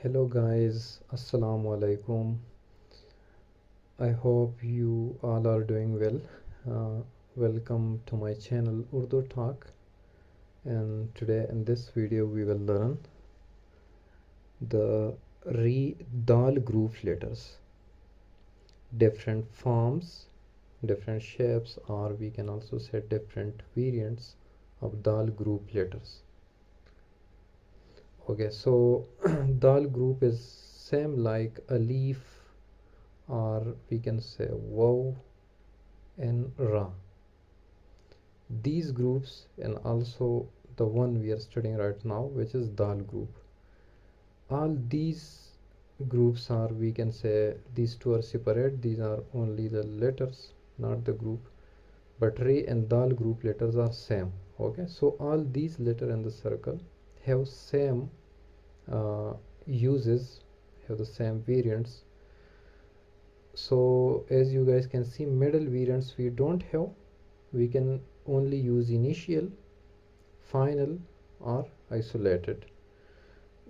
Hello guys, Assalamu alaikum. I hope you all are doing well. Welcome to my channel Urdu Talk, and today in this video we will learn the dal group letters, different forms, different shapes, or we can also say different variants of dal group letters. Okay, so dal group is same like Alif, or we can say wow and ra. These groups, and also the one we are studying right now, which is dal group, all these groups are, we can say, these two are separate. These are only the letters, not the group, but re and dal group letters are same. Okay, so all these letters in the circle have same uses, have the same variants. So as you guys can see, middle variants we don't have. We can only use initial, final, or isolated.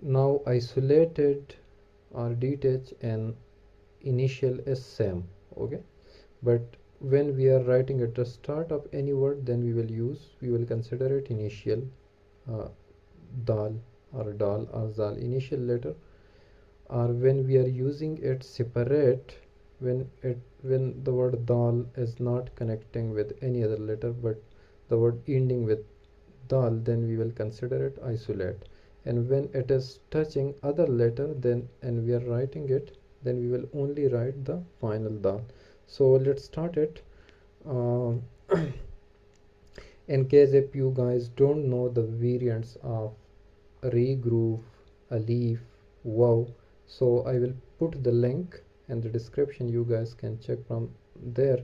Now isolated or detached and initial is same. Okay, but when we are writing at the start of any word, then we will consider it initial, uh, dal or zal, initial letter. Or when we are using it separate, when the word dal is not connecting with any other letter but the word ending with dal, then we will consider it isolate. And when it is touching other letter, then and we are writing it, then we will only write the final dal. So let's start it. um, in case if you guys don't know the variants of regroup, Alif, wow, so I will put the link in the description. You guys can check from there.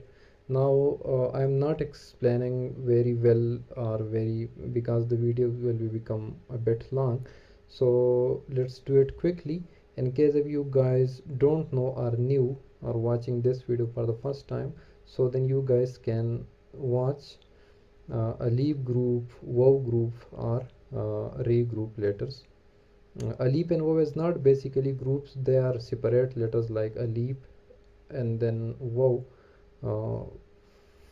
Now I'm not explaining very well or very, because the video will become a bit long, so let's do it quickly. In case if you guys don't know or new or watching this video for the first time, so then you guys can watch Alif group, wow group, or re group letters. Alif and wow is not basically groups, they are separate letters like Alif and then wow. uh,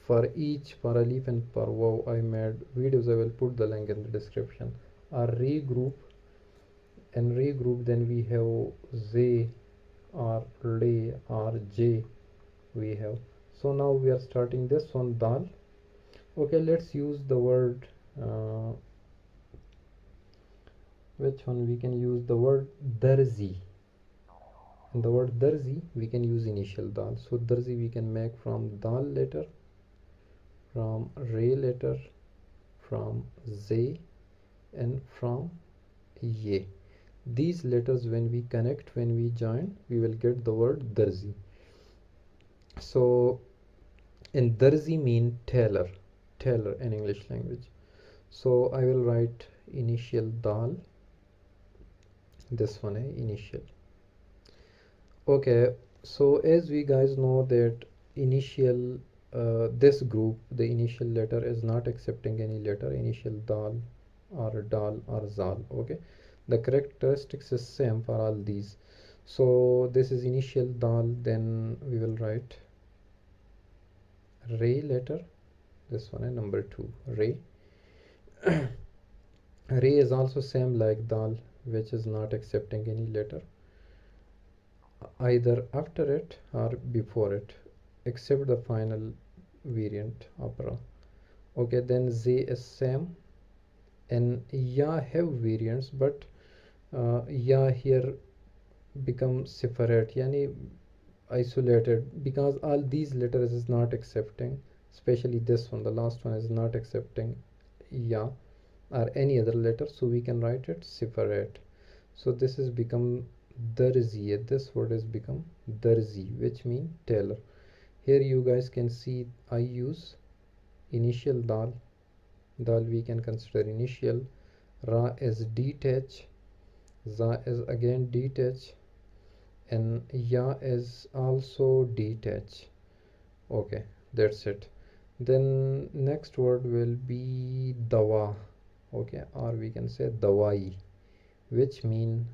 for each, for Alif and for wow, I made videos. I will put the link in the description. Or regroup, and regroup, then we have Z or Le or J we have. So now we are starting this one, dal. Okay, let's use the word, which one we can use the word darzi. In the word darzi we can use initial dal. So darzi we can make from dal letter, from re letter, from z, and from ye. These letters, when we connect, when we join, we will get the word darzi. So in darzi mean tailor, tailor in English language. So I will write initial dal, this one, initial. Okay, so as we guys know that initial, this group, the initial letter is not accepting any letter, initial dal or zal. Okay, the characteristics is same for all these. So this is initial dal, then we will write re letter, this one, number 2, re. Re is also same like dal, which is not accepting any letter either after it or before it, except the final variant opera. Okay, then Z is same, and ya have variants, but ya here become separate, yani isolated, because all these letters is not accepting, especially this one, the last one is not accepting ya or any other letter, so we can write it separate. So this is become darzi. This word has become darzi, which mean tailor. Here you guys can see I use initial dal. Dal we can consider initial. Ra is detach. Za is again detach. And ya is also detach. Okay, that's it. Then next word will be dawa. Okay, or we can say dawai, which mean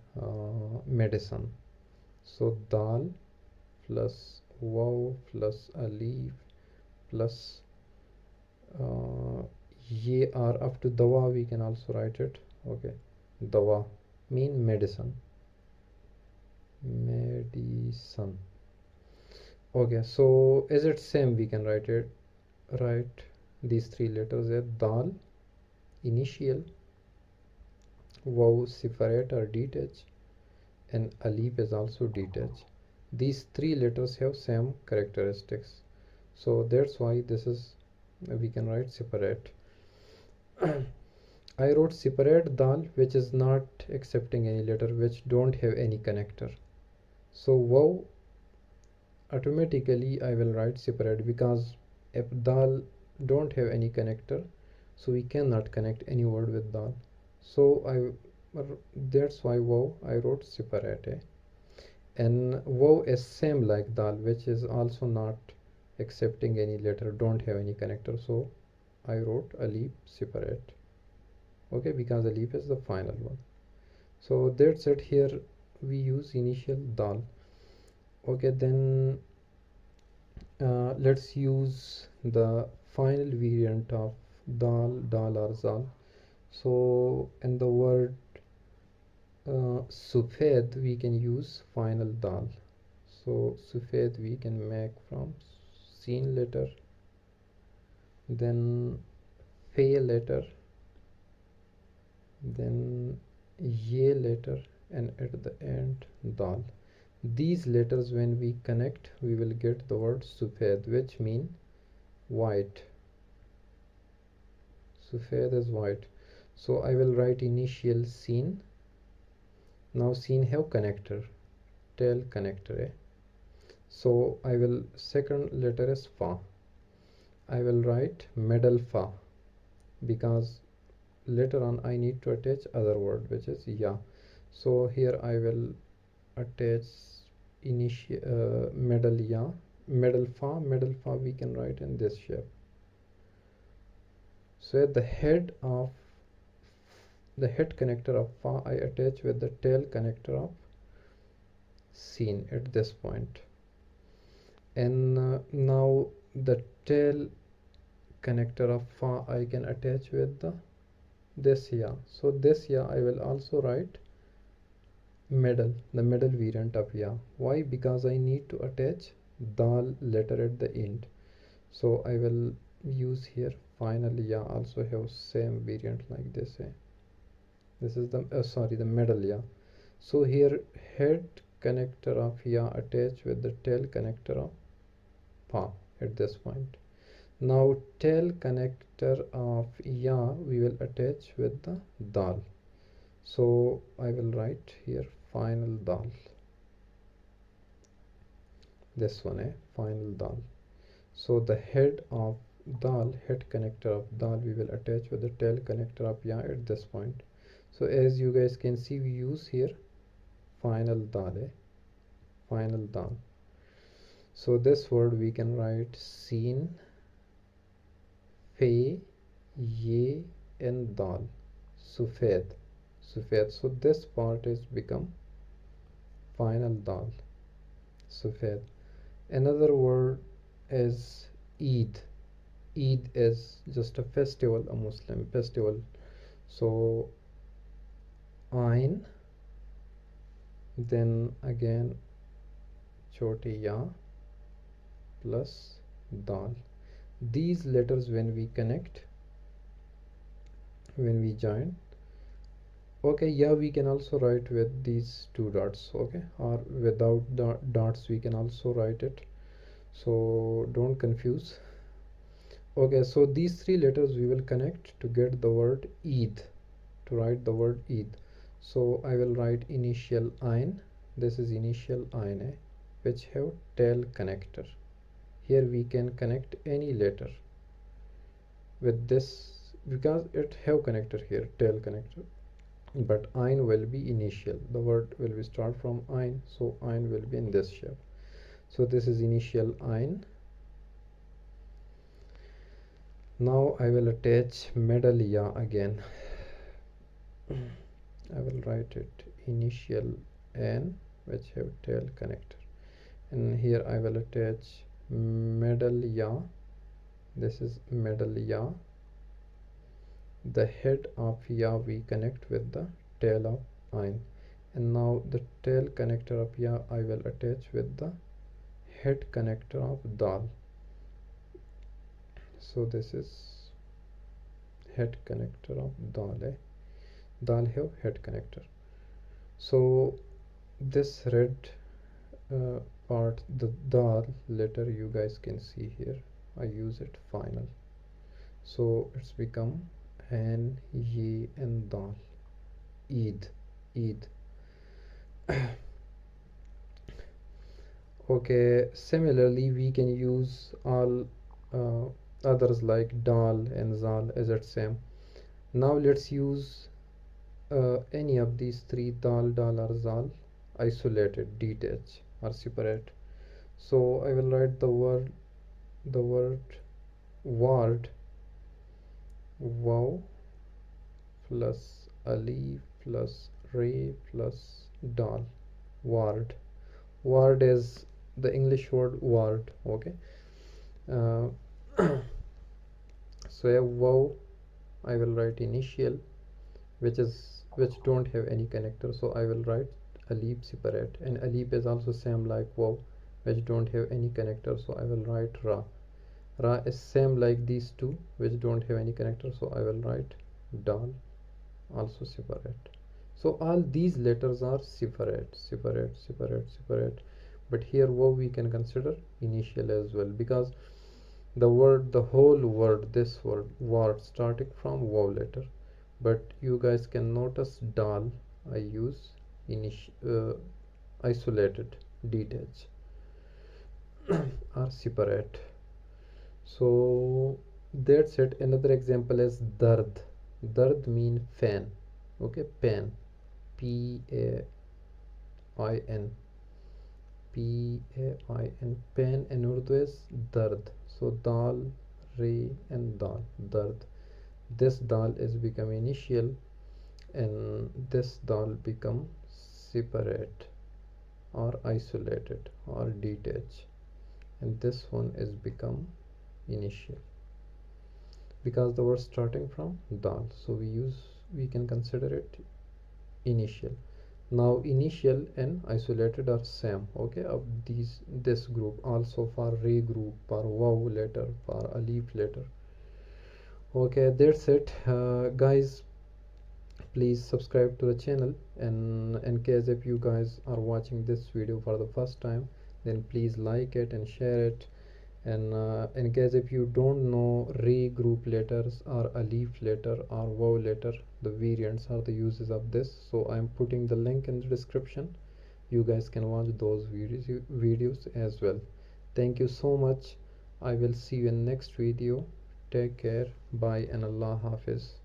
medicine. So dal plus waw plus alif plus ye are up to dawa, we can also write it. Okay, dawa mean medicine. Medicine. Okay, so is it same? We can write these three letters as dal initial, waw separate or detach, and alif is also detached. These three letters have same characteristics, so that's why this is, we can write separate. I wrote separate dal which is not accepting any letter, which don't have any connector. So wow, automatically I will write separate, because if dal don't have any connector, so we cannot connect any word with dal. So that's why wow I wrote separate. And wow is same like dal, which is also not accepting any letter, don't have any connector, so I wrote alif separate. Okay, because alif is the final one. So that's it. Here we use initial dal. Okay, then let's use the final variant of dal or zal. So in the word sufed, we can use final dal. So sufed we can make from seen letter, then fe letter, then ye letter, and at the end dal. These letters when we connect, we will get the word sufed, which mean white. Sufed is white. So I will write initial seen. Now seen have connector, tail connector. So I will, second letter is fa. I will write middle fa, because later on I need to attach other word which is ya. So here I will attach initial middle ya, middle fa we can write in this shape. So at the head connector of fa I attach with the tail connector of seen at this point. And now the tail connector of fa I can attach with this ya. So this ya I will also write the middle variant of ya. Why? Because I need to attach dal letter at the end. So I will use here final ya also have same variant like this. This is the middle ya. So here head connector of ya attached with the tail connector of pa at this point. Now tail connector of ya we will attach with the dal. So I will write here final dal. This one, final dal. So the head of dal, head connector of dal we will attach with the tail connector of ya at this point. So as you guys can see, we use here final dal, final dal. So this word we can write seen, fe, ye, and dal. Sufed. So this part is become final dal. Sufed. Another word is Eid. Eid is just a festival, a Muslim festival. So Ain, then again choti ya plus dal. These letters when we connect, when we join, okay, yeah, we can also write with these two dots, okay, or without dots we can also write it, so don't confuse. Okay, so these three letters we will connect to get the word Eid, to write the word Eid. So I will write initial Ain. This is initial Ain, which have tail connector. Here we can connect any letter with this, because it have connector here, tail connector, but Ain will be initial. The word will be start from Ain, so Ain will be in this shape. So this is initial Ain. Now I will attach middle ya again. I will write it initial n which have tail connector, and here I will attach middle ya. This is middle ya. The head of ya we connect with the tail of ein, and now the tail connector of ya I will attach with the head connector of dal. So this is head connector of dal. Dal have head connector. So this red part, the dal letter, you guys can see here, I use it final, so it's become an, ye, and dal. Eid, Eid. Okay, similarly we can use all others like dal and zal as it's same. Now let's use any of these three, dal, dal or zal, isolated, detach or separate. So I will write the word word wow plus alif plus re plus dal. Word is the English word word. Okay. uh, so a wow I will write initial, which don't have any connector, so I will write alif separate, and alif is also same like wow, which don't have any connector, so I will write ra. Ra is same like these two which don't have any connector, so I will write dal, also separate. So all these letters are separate, separate, separate, separate, but here wow we can consider initial as well, because the whole word, this word starting from wow letter. But you guys can notice dal I use isolated, detach or separate. So that's it. Another example is dard. Dard mean fan. Okay, pan, P-A-I-N, P-A-I-N, pan in Urdu is dard. So dal, re, and dal, dard. This dal is become initial, and this dal become separate or isolated or detached, and this one is become initial because the word starting from dal, so we can consider it initial. Now initial and isolated are same, okay, of this group, also for re group, for wow letter, for alif letter. Okay, that's it, guys. Please subscribe to the channel, and in case if you guys are watching this video for the first time, then please like it and share it. And in case if you don't know re group letters or alif letter or wow letter, the variants are the uses of this, so I'm putting the link in the description. You guys can watch those videos as well. Thank you so much. I will see you in next video. Take care. Bye and Allah Hafiz.